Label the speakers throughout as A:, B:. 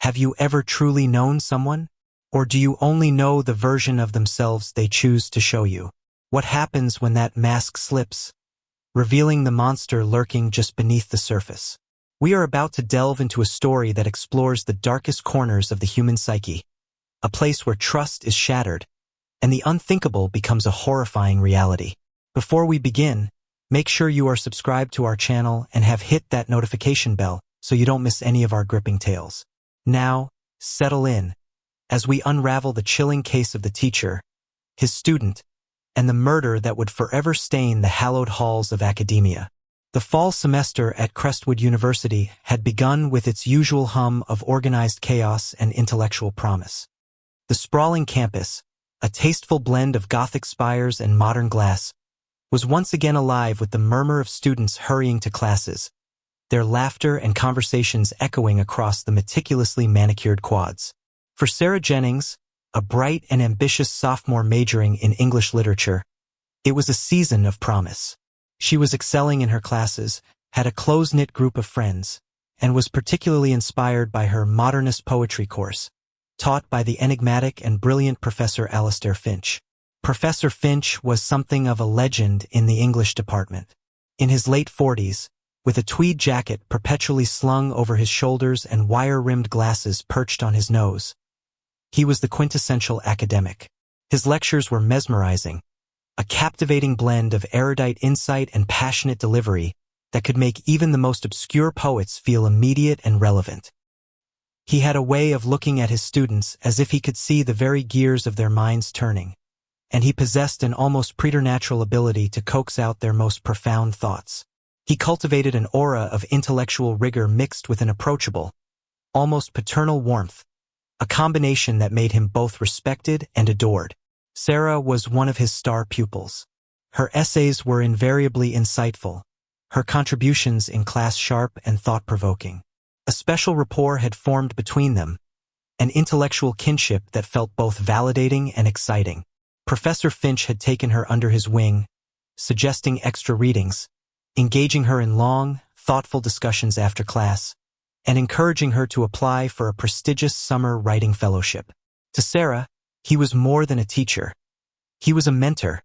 A: Have you ever truly known someone? Or do you only know the version of themselves they choose to show you? What happens when that mask slips, revealing the monster lurking just beneath the surface? We are about to delve into a story that explores the darkest corners of the human psyche, a place where trust is shattered, and the unthinkable becomes a horrifying reality. Before we begin, make sure you are subscribed to our channel and have hit that notification bell so you don't miss any of our gripping tales. Now, settle in, as we unravel the chilling case of the teacher, his student, and the murder that would forever stain the hallowed halls of academia. The fall semester at Crestwood University had begun with its usual hum of organized chaos and intellectual promise. The sprawling campus, a tasteful blend of Gothic spires and modern glass, was once again alive with the murmur of students hurrying to classes, their laughter and conversations echoing across the meticulously manicured quads. For Sarah Jennings, a bright and ambitious sophomore majoring in English literature, it was a season of promise. She was excelling in her classes, had a close-knit group of friends, and was particularly inspired by her modernist poetry course, taught by the enigmatic and brilliant Professor Alastair Finch. Professor Finch was something of a legend in the English department. In his late 40s, with a tweed jacket perpetually slung over his shoulders and wire-rimmed glasses perched on his nose, he was the quintessential academic. His lectures were mesmerizing, a captivating blend of erudite insight and passionate delivery that could make even the most obscure poets feel immediate and relevant. He had a way of looking at his students as if he could see the very gears of their minds turning, and he possessed an almost preternatural ability to coax out their most profound thoughts. He cultivated an aura of intellectual rigor mixed with an approachable, almost paternal warmth, a combination that made him both respected and adored. Sarah was one of his star pupils. Her essays were invariably insightful, her contributions in class sharp and thought-provoking. A special rapport had formed between them, an intellectual kinship that felt both validating and exciting. Professor Finch had taken her under his wing, suggesting extra readings, engaging her in long, thoughtful discussions after class, and encouraging her to apply for a prestigious summer writing fellowship. To Sarah, he was more than a teacher. He was a mentor,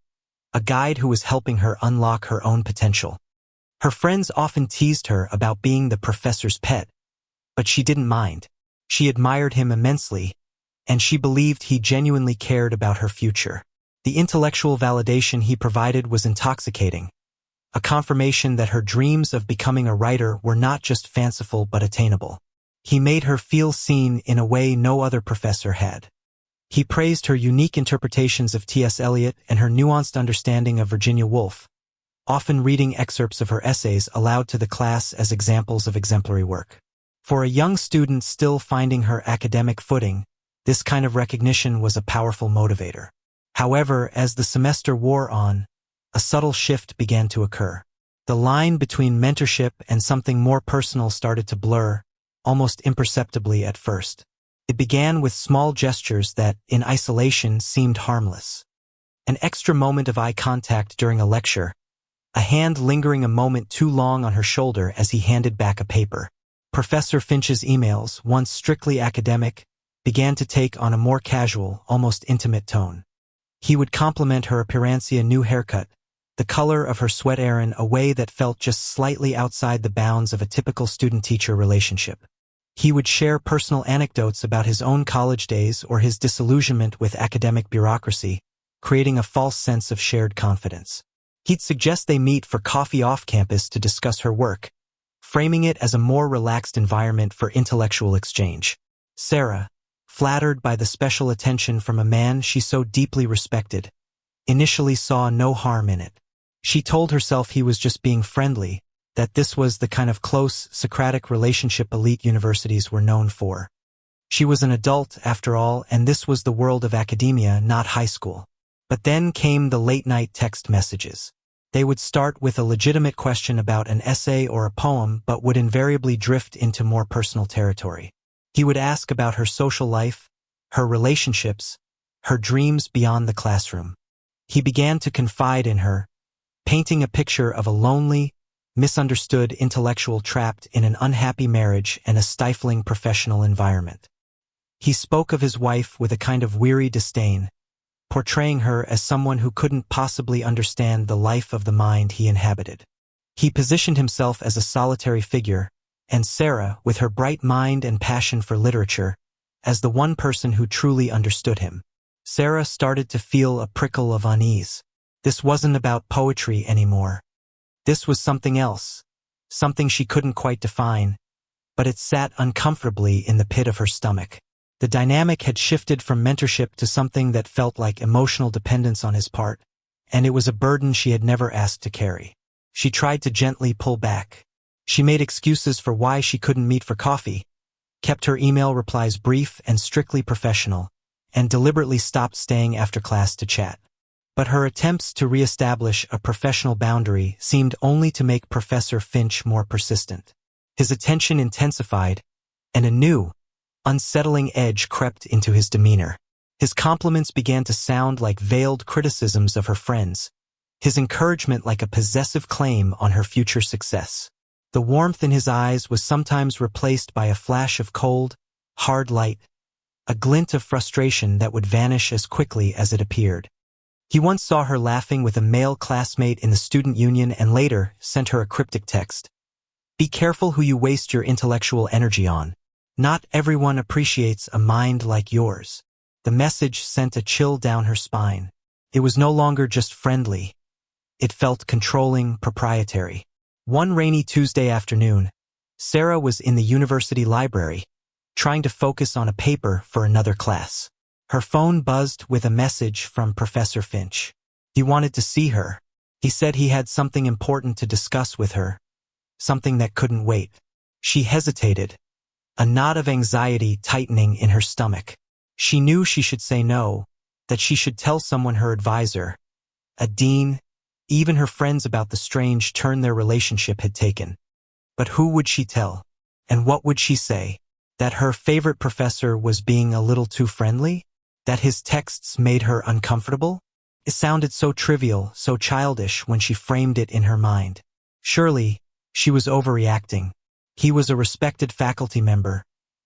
A: a guide who was helping her unlock her own potential. Her friends often teased her about being the professor's pet, but she didn't mind. She admired him immensely, and she believed he genuinely cared about her future. The intellectual validation he provided was intoxicating, a confirmation that her dreams of becoming a writer were not just fanciful but attainable. He made her feel seen in a way no other professor had. He praised her unique interpretations of T.S. Eliot and her nuanced understanding of Virginia Woolf, often reading excerpts of her essays aloud to the class as examples of exemplary work. For a young student still finding her academic footing, this kind of recognition was a powerful motivator. However, as the semester wore on, a subtle shift began to occur. The line between mentorship and something more personal started to blur, almost imperceptibly at first. It began with small gestures that, in isolation, seemed harmless. An extra moment of eye contact during a lecture, a hand lingering a moment too long on her shoulder as he handed back a paper. Professor Finch's emails, once strictly academic, began to take on a more casual, almost intimate tone. He would compliment her appearancia new haircut, the color of her sweat in a way that felt just slightly outside the bounds of a typical student-teacher relationship. He would share personal anecdotes about his own college days or his disillusionment with academic bureaucracy, creating a false sense of shared confidence. He'd suggest they meet for coffee off campus to discuss her work, framing it as a more relaxed environment for intellectual exchange. Sarah, flattered by the special attention from a man she so deeply respected, initially saw no harm in it. She told herself he was just being friendly, that this was the kind of close, Socratic relationship elite universities were known for. She was an adult, after all, and this was the world of academia, not high school. But then came the late-night text messages. They would start with a legitimate question about an essay or a poem, but would invariably drift into more personal territory. He would ask about her social life, her relationships, her dreams beyond the classroom. He began to confide in her, painting a picture of a lonely, misunderstood intellectual trapped in an unhappy marriage and a stifling professional environment. He spoke of his wife with a kind of weary disdain, portraying her as someone who couldn't possibly understand the life of the mind he inhabited. He positioned himself as a solitary figure, and Sarah, with her bright mind and passion for literature, as the one person who truly understood him. Sarah started to feel a prickle of unease. This wasn't about poetry anymore. This was something else, something she couldn't quite define, but it sat uncomfortably in the pit of her stomach. The dynamic had shifted from mentorship to something that felt like emotional dependence on his part, and it was a burden she had never asked to carry. She tried to gently pull back. She made excuses for why she couldn't meet for coffee, kept her email replies brief and strictly professional, and deliberately stopped staying after class to chat. But her attempts to reestablish a professional boundary seemed only to make Professor Finch more persistent. His attention intensified, and a new, unsettling edge crept into his demeanor. His compliments began to sound like veiled criticisms of her friends, his encouragement like a possessive claim on her future success. The warmth in his eyes was sometimes replaced by a flash of cold, hard light, a glint of frustration that would vanish as quickly as it appeared. He once saw her laughing with a male classmate in the student union and later sent her a cryptic text. "Be careful who you waste your intellectual energy on. Not everyone appreciates a mind like yours." The message sent a chill down her spine. It was no longer just friendly. It felt controlling, proprietary. One rainy Tuesday afternoon, Sarah was in the university library, trying to focus on a paper for another class. Her phone buzzed with a message from Professor Finch. He wanted to see her. He said he had something important to discuss with her, something that couldn't wait. She hesitated, a knot of anxiety tightening in her stomach. She knew she should say no, that she should tell someone, her advisor, a dean, even her friends, about the strange turn their relationship had taken. But who would she tell? And what would she say? That her favorite professor was being a little too friendly? That his texts made her uncomfortable? It sounded so trivial, so childish when she framed it in her mind. Surely, she was overreacting. He was a respected faculty member,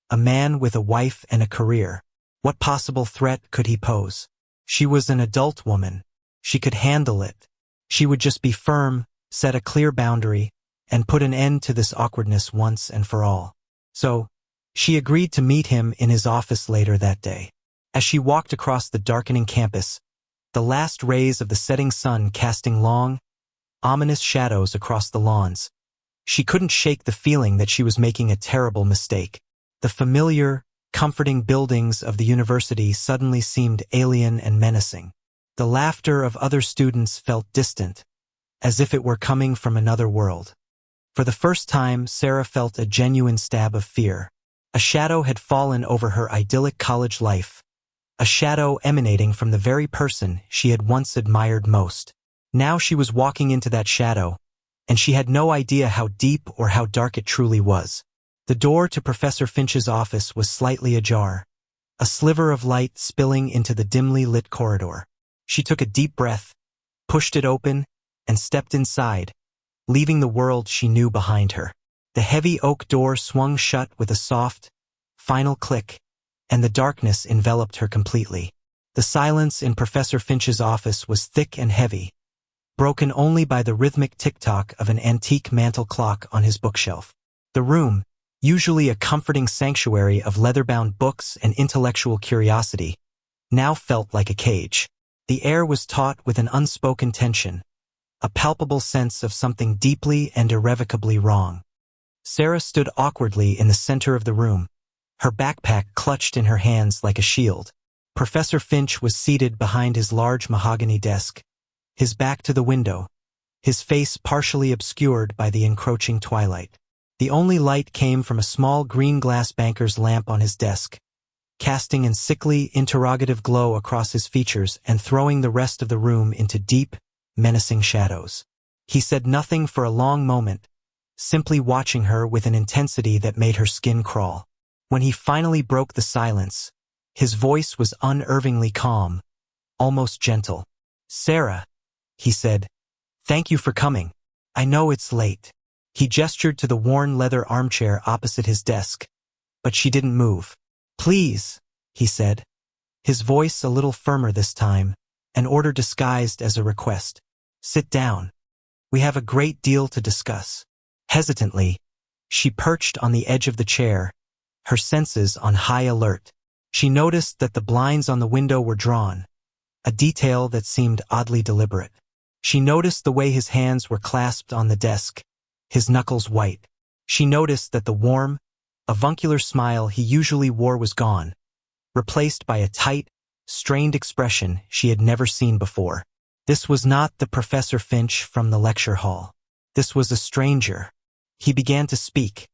A: a man with a wife and a career. What possible threat could he pose? She was an adult woman. She could handle it. She would just be firm, set a clear boundary, and put an end to this awkwardness once and for all. So, she agreed to meet him in his office later that day. As she walked across the darkening campus, the last rays of the setting sun casting long, ominous shadows across the lawns, she couldn't shake the feeling that she was making a terrible mistake. The familiar, comforting buildings of the university suddenly seemed alien and menacing. The laughter of other students felt distant, as if it were coming from another world. For the first time, Sarah felt a genuine stab of fear. A shadow had fallen over her idyllic college life, a shadow emanating from the very person she had once admired most. Now she was walking into that shadow, and she had no idea how deep or how dark it truly was. The door to Professor Finch's office was slightly ajar, a sliver of light spilling into the dimly lit corridor. She took a deep breath, pushed it open, and stepped inside, leaving the world she knew behind her. The heavy oak door swung shut with a soft, final click, and the darkness enveloped her completely. The silence in Professor Finch's office was thick and heavy, broken only by the rhythmic tick-tock of an antique mantel clock on his bookshelf. The room, usually a comforting sanctuary of leather-bound books and intellectual curiosity, now felt like a cage. The air was taut with an unspoken tension, a palpable sense of something deeply and irrevocably wrong. Sarah stood awkwardly in the center of the room, her backpack clutched in her hands like a shield. Professor Finch was seated behind his large mahogany desk, his back to the window, his face partially obscured by the encroaching twilight. The only light came from a small green glass banker's lamp on his desk, casting a sickly, interrogative glow across his features and throwing the rest of the room into deep, menacing shadows. He said nothing for a long moment, simply watching her with an intensity that made her skin crawl. When he finally broke the silence, his voice was unnervingly calm, almost gentle. "Sarah," he said, "thank you for coming. I know it's late." He gestured to the worn leather armchair opposite his desk, but she didn't move. "Please," he said, his voice a little firmer this time, an order disguised as a request. "Sit down. We have a great deal to discuss." Hesitantly, she perched on the edge of the chair, her senses on high alert. She noticed that the blinds on the window were drawn, a detail that seemed oddly deliberate. She noticed the way his hands were clasped on the desk, his knuckles white. She noticed that the warm, avuncular smile he usually wore was gone, replaced by a tight, strained expression she had never seen before. This was not the Professor Finch from the lecture hall. This was a stranger. He began to speak,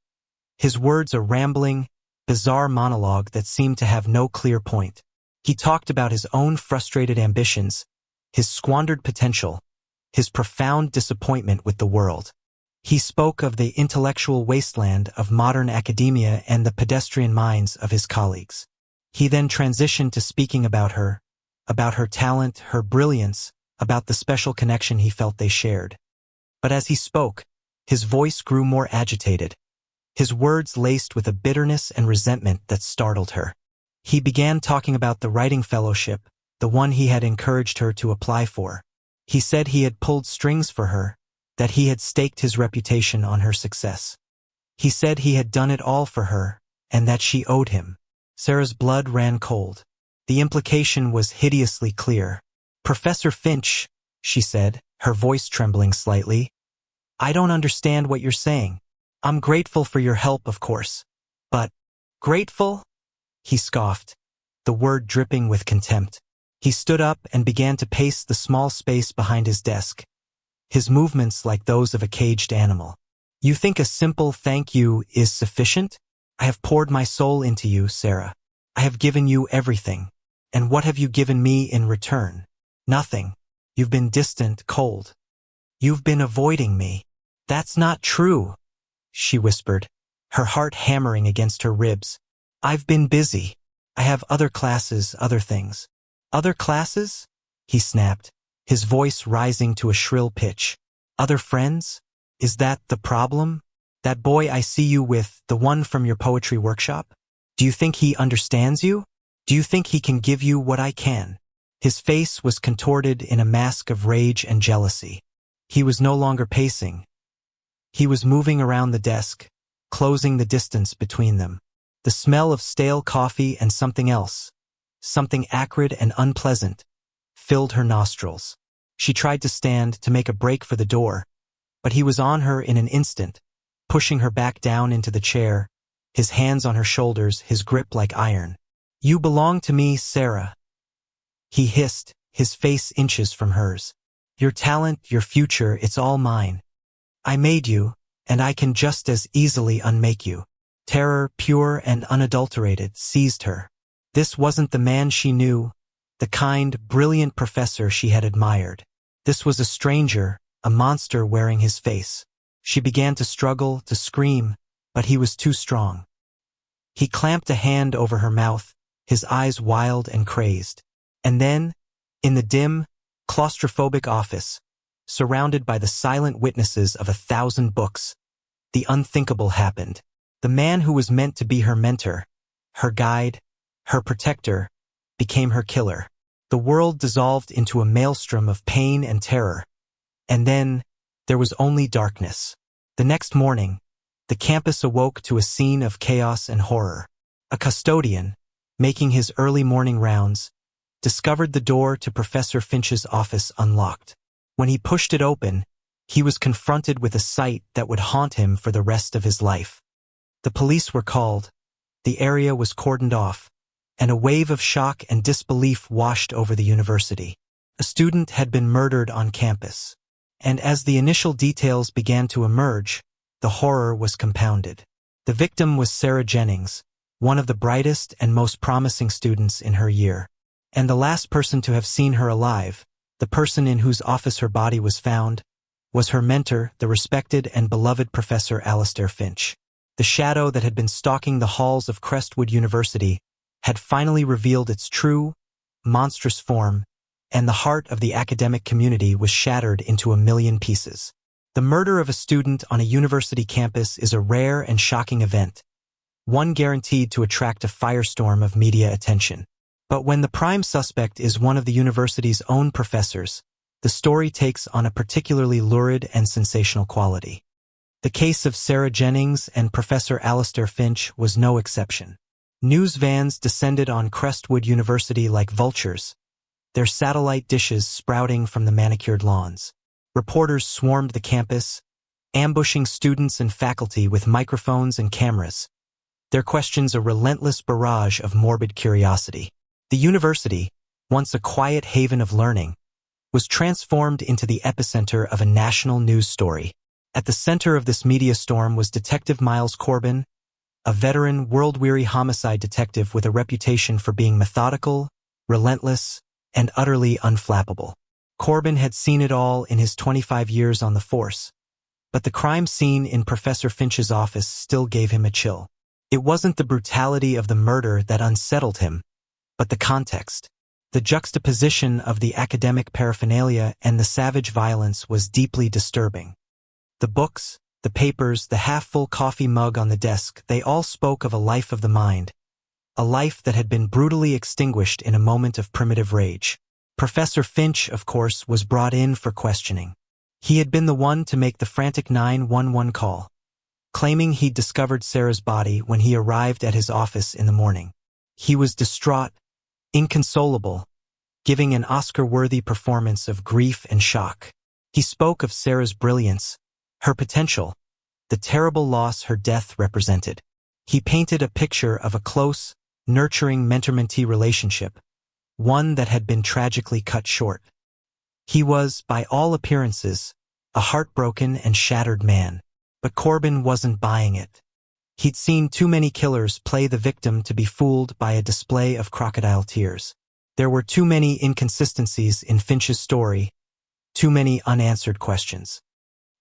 A: his words a rambling, bizarre monologue that seemed to have no clear point. He talked about his own frustrated ambitions, his squandered potential, his profound disappointment with the world. He spoke of the intellectual wasteland of modern academia and the pedestrian minds of his colleagues. He then transitioned to speaking about her talent, her brilliance, about the special connection he felt they shared. But as he spoke, his voice grew more agitated, his words laced with a bitterness and resentment that startled her. He began talking about the writing fellowship, the one he had encouraged her to apply for. He said he had pulled strings for her, that he had staked his reputation on her success. He said he had done it all for her, and that she owed him. Sarah's blood ran cold. The implication was hideously clear. "Professor Finch," she said, her voice trembling slightly, "I don't understand what you're saying. I'm grateful for your help, of course. But, grateful?" He scoffed, the word dripping with contempt. He stood up and began to pace the small space behind his desk, his movements like those of a caged animal. "You think a simple thank you is sufficient? I have poured my soul into you, Sarah. I have given you everything. And what have you given me in return? Nothing. You've been distant, cold. You've been avoiding me." "That's not true," she whispered, her heart hammering against her ribs. "I've been busy. I have other classes, other things." "Other classes?" he snapped, his voice rising to a shrill pitch. "Other friends? Is that the problem? That boy I see you with, the one from your poetry workshop? Do you think he understands you? Do you think he can give you what I can?" His face was contorted in a mask of rage and jealousy. He was no longer pacing. He was moving around the desk, closing the distance between them. The smell of stale coffee and something else, something acrid and unpleasant, filled her nostrils. She tried to stand, to make a break for the door, but he was on her in an instant, pushing her back down into the chair, his hands on her shoulders, his grip like iron. "You belong to me, Sarah," he hissed, his face inches from hers. "Your talent, your future, it's all mine. I made you, and I can just as easily unmake you." Terror, pure and unadulterated, seized her. This wasn't the man she knew, the kind, brilliant professor she had admired. This was a stranger, a monster wearing his face. She began to struggle, to scream, but he was too strong. He clamped a hand over her mouth, his eyes wild and crazed. And then, in the dim, claustrophobic office, surrounded by the silent witnesses of 1,000 books, the unthinkable happened. The man who was meant to be her mentor, her guide, her protector, became her killer. The world dissolved into a maelstrom of pain and terror. And then, there was only darkness. The next morning, the campus awoke to a scene of chaos and horror. A custodian, making his early morning rounds, discovered the door to Professor Finch's office unlocked. When he pushed it open, he was confronted with a sight that would haunt him for the rest of his life. The police were called, the area was cordoned off, and a wave of shock and disbelief washed over the university. A student had been murdered on campus. And as the initial details began to emerge, the horror was compounded. The victim was Sarah Jennings, one of the brightest and most promising students in her year. And the last person to have seen her alive, the person in whose office her body was found, was her mentor, the respected and beloved Professor Alastair Finch. The shadow that had been stalking the halls of Crestwood University had finally revealed its true, monstrous form, and the heart of the academic community was shattered into a million pieces. The murder of a student on a university campus is a rare and shocking event, one guaranteed to attract a firestorm of media attention. But when the prime suspect is one of the university's own professors, the story takes on a particularly lurid and sensational quality. The case of Sarah Jennings and Professor Alastair Finch was no exception. News vans descended on Crestwood University like vultures, their satellite dishes sprouting from the manicured lawns. Reporters swarmed the campus, ambushing students and faculty with microphones and cameras, their questions a relentless barrage of morbid curiosity. The university, once a quiet haven of learning, was transformed into the epicenter of a national news story. At the center of this media storm was Detective Miles Corbin, a veteran, world-weary homicide detective with a reputation for being methodical, relentless, and utterly unflappable. Corbin had seen it all in his 25 years on the force, but the crime scene in Professor Finch's office still gave him a chill. It wasn't the brutality of the murder that unsettled him, but the context. The juxtaposition of the academic paraphernalia and the savage violence was deeply disturbing. The books, the papers, the half-full coffee mug on the desk, they all spoke of a life of the mind, a life that had been brutally extinguished in a moment of primitive rage. Professor Finch, of course, was brought in for questioning. He had been the one to make the frantic 911 call, claiming he'd discovered Sarah's body when he arrived at his office in the morning. He was distraught, inconsolable, giving an Oscar-worthy performance of grief and shock. He spoke of Sarah's brilliance, her potential, the terrible loss her death represented. He painted a picture of a close, nurturing mentor-mentee relationship, one that had been tragically cut short. He was, by all appearances, a heartbroken and shattered man. But Corbin wasn't buying it. He'd seen too many killers play the victim to be fooled by a display of crocodile tears. There were too many inconsistencies in Finch's story, too many unanswered questions.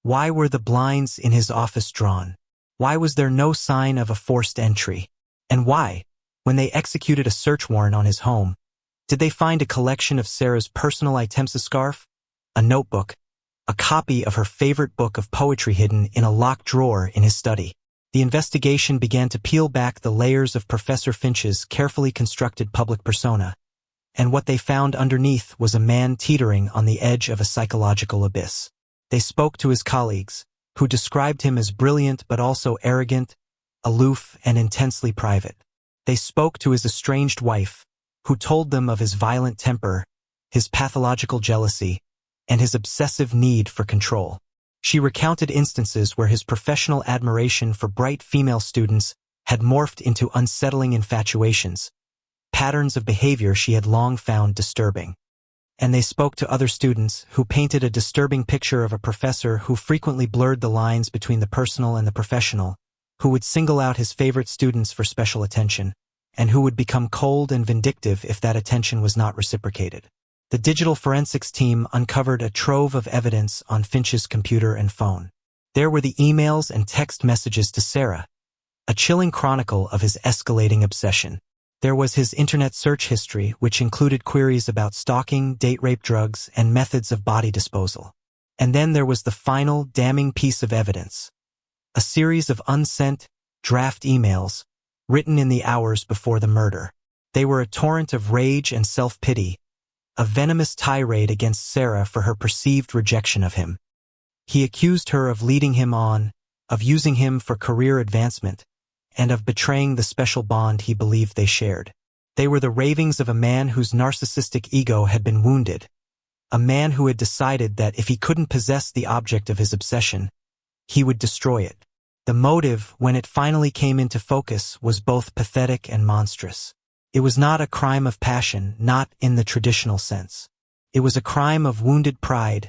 A: Why were the blinds in his office drawn? Why was there no sign of a forced entry? And why, when they executed a search warrant on his home, did they find a collection of Sarah's personal items, a scarf, a notebook, a copy of her favorite book of poetry hidden in a locked drawer in his study? The investigation began to peel back the layers of Professor Finch's carefully constructed public persona, and what they found underneath was a man teetering on the edge of a psychological abyss. They spoke to his colleagues, who described him as brilliant but also arrogant, aloof, and intensely private. They spoke to his estranged wife, who told them of his violent temper, his pathological jealousy, and his obsessive need for control. She recounted instances where his professional admiration for bright female students had morphed into unsettling infatuations, patterns of behavior she had long found disturbing. And they spoke to other students who painted a disturbing picture of a professor who frequently blurred the lines between the personal and the professional, who would single out his favorite students for special attention, and who would become cold and vindictive if that attention was not reciprocated. The digital forensics team uncovered a trove of evidence on Finch's computer and phone. There were the emails and text messages to Sarah, a chilling chronicle of his escalating obsession. There was his internet search history, which included queries about stalking, date rape, drugs, and methods of body disposal. And then there was the final, damning piece of evidence, a series of unsent, draft emails, written in the hours before the murder. They were a torrent of rage and self-pity, a venomous tirade against Sarah for her perceived rejection of him. He accused her of leading him on, of using him for career advancement, and of betraying the special bond he believed they shared. They were the ravings of a man whose narcissistic ego had been wounded, a man who had decided that if he couldn't possess the object of his obsession, he would destroy it. The motive, when it finally came into focus, was both pathetic and monstrous. It was not a crime of passion, not in the traditional sense. It was a crime of wounded pride,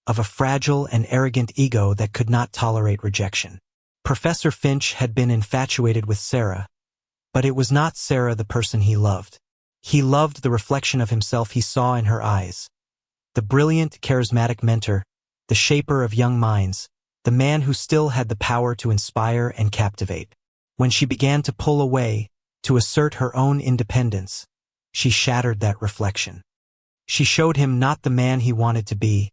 A: of a fragile and arrogant ego that could not tolerate rejection. Professor Finch had been infatuated with Sarah, but it was not Sarah the person he loved. He loved the reflection of himself he saw in her eyes. The brilliant, charismatic mentor, the shaper of young minds, the man who still had the power to inspire and captivate. When she began to pull away, to assert her own independence, she shattered that reflection. She showed him not the man he wanted to be,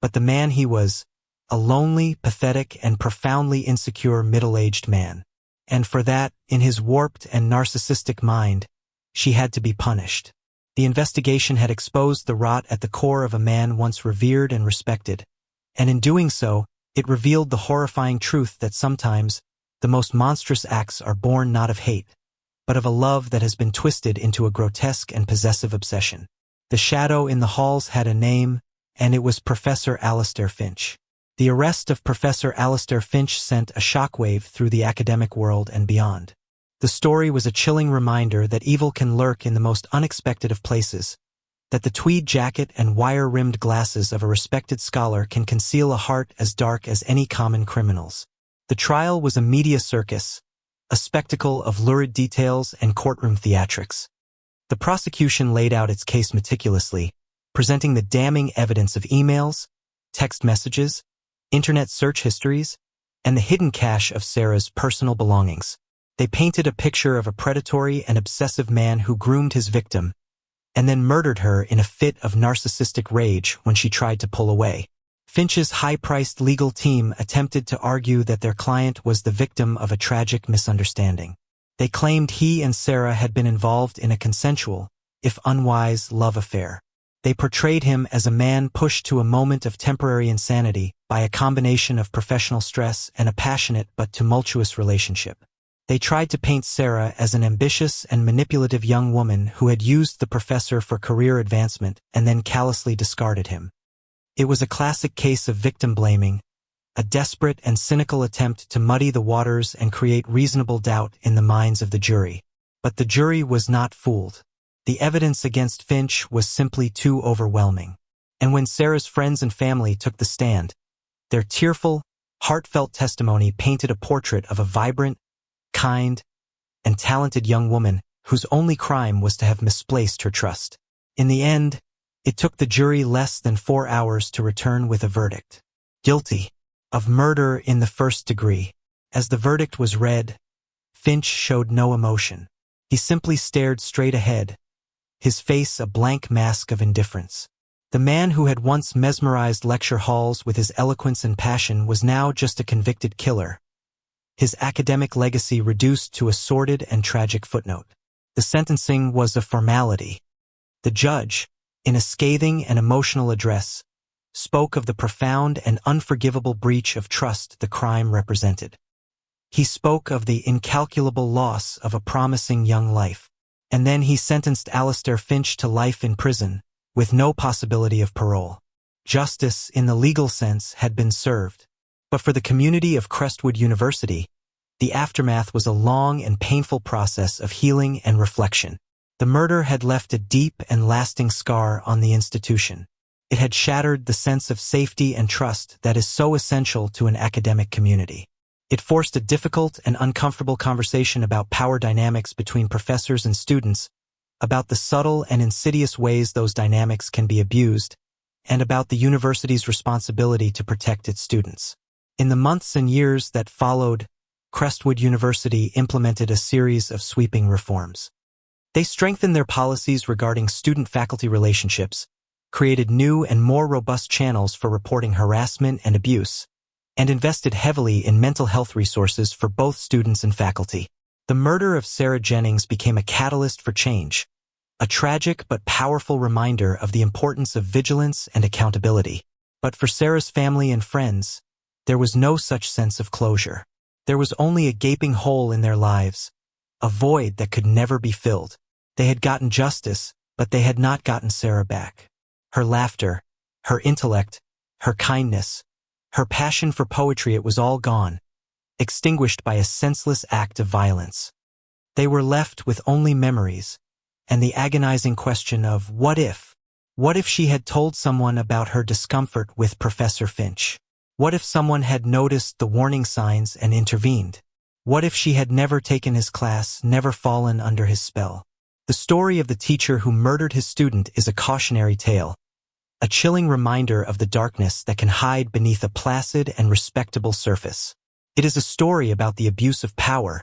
A: but the man he was, a lonely, pathetic, and profoundly insecure middle-aged man. And for that, in his warped and narcissistic mind, she had to be punished. The investigation had exposed the rot at the core of a man once revered and respected, and in doing so, it revealed the horrifying truth that sometimes the most monstrous acts are born not of hate, but of a love that has been twisted into a grotesque and possessive obsession. The shadow in the halls had a name, and it was Professor Alistair Finch. The arrest of Professor Alistair Finch sent a shockwave through the academic world and beyond. The story was a chilling reminder that evil can lurk in the most unexpected of places, that the tweed jacket and wire-rimmed glasses of a respected scholar can conceal a heart as dark as any common criminal's. The trial was a media circus, a spectacle of lurid details and courtroom theatrics. The prosecution laid out its case meticulously, presenting the damning evidence of emails, text messages, internet search histories, and the hidden cache of Sarah's personal belongings. They painted a picture of a predatory and obsessive man who groomed his victim, and then murdered her in a fit of narcissistic rage when she tried to pull away. Finch's high-priced legal team attempted to argue that their client was the victim of a tragic misunderstanding. They claimed he and Sarah had been involved in a consensual, if unwise, love affair. They portrayed him as a man pushed to a moment of temporary insanity by a combination of professional stress and a passionate but tumultuous relationship. They tried to paint Sarah as an ambitious and manipulative young woman who had used the professor for career advancement and then callously discarded him. It was a classic case of victim blaming, a desperate and cynical attempt to muddy the waters and create reasonable doubt in the minds of the jury. But the jury was not fooled. The evidence against Finch was simply too overwhelming. And when Sarah's friends and family took the stand, their tearful, heartfelt testimony painted a portrait of a vibrant, kind, and talented young woman whose only crime was to have misplaced her trust. In the end, it took the jury less than 4 hours to return with a verdict. Guilty of murder in the first degree. As the verdict was read, Finch showed no emotion. He simply stared straight ahead, his face a blank mask of indifference. The man who had once mesmerized lecture halls with his eloquence and passion was now just a convicted killer, his academic legacy reduced to a sordid and tragic footnote. The sentencing was a formality. The judge, in a scathing and emotional address, spoke of the profound and unforgivable breach of trust the crime represented. He spoke of the incalculable loss of a promising young life. And then he sentenced Alistair Finch to life in prison, with no possibility of parole. Justice, in the legal sense, had been served. But for the community of Crestwood University, the aftermath was a long and painful process of healing and reflection. The murder had left a deep and lasting scar on the institution. It had shattered the sense of safety and trust that is so essential to an academic community. It forced a difficult and uncomfortable conversation about power dynamics between professors and students, about the subtle and insidious ways those dynamics can be abused, and about the university's responsibility to protect its students. In the months and years that followed, Crestwood University implemented a series of sweeping reforms. They strengthened their policies regarding student-faculty relationships, created new and more robust channels for reporting harassment and abuse, and invested heavily in mental health resources for both students and faculty. The murder of Sarah Jennings became a catalyst for change, a tragic but powerful reminder of the importance of vigilance and accountability. But for Sarah's family and friends, there was no such sense of closure. There was only a gaping hole in their lives, a void that could never be filled. They had gotten justice, but they had not gotten Sarah back. Her laughter, her intellect, her kindness, her passion for poetry, it was all gone, extinguished by a senseless act of violence. They were left with only memories, and the agonizing question of what if? What if she had told someone about her discomfort with Professor Finch? What if someone had noticed the warning signs and intervened? What if she had never taken his class, never fallen under his spell? The story of the teacher who murdered his student is a cautionary tale, a chilling reminder of the darkness that can hide beneath a placid and respectable surface. It is a story about the abuse of power,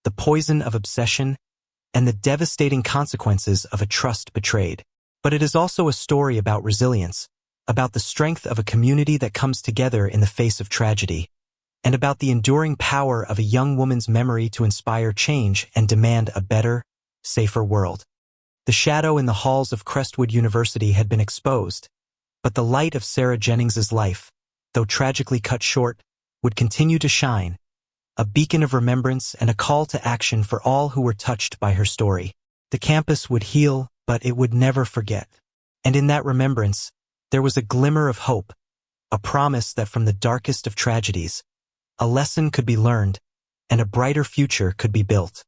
A: the poison of obsession, and the devastating consequences of a trust betrayed. But it is also a story about resilience, about the strength of a community that comes together in the face of tragedy, and about the enduring power of a young woman's memory to inspire change and demand a better, safer world. The shadow in the halls of Crestwood University had been exposed, but the light of Sarah Jennings's life, though tragically cut short, would continue to shine, a beacon of remembrance and a call to action for all who were touched by her story. The campus would heal, but it would never forget. And in that remembrance, there was a glimmer of hope, a promise that from the darkest of tragedies, a lesson could be learned, and a brighter future could be built.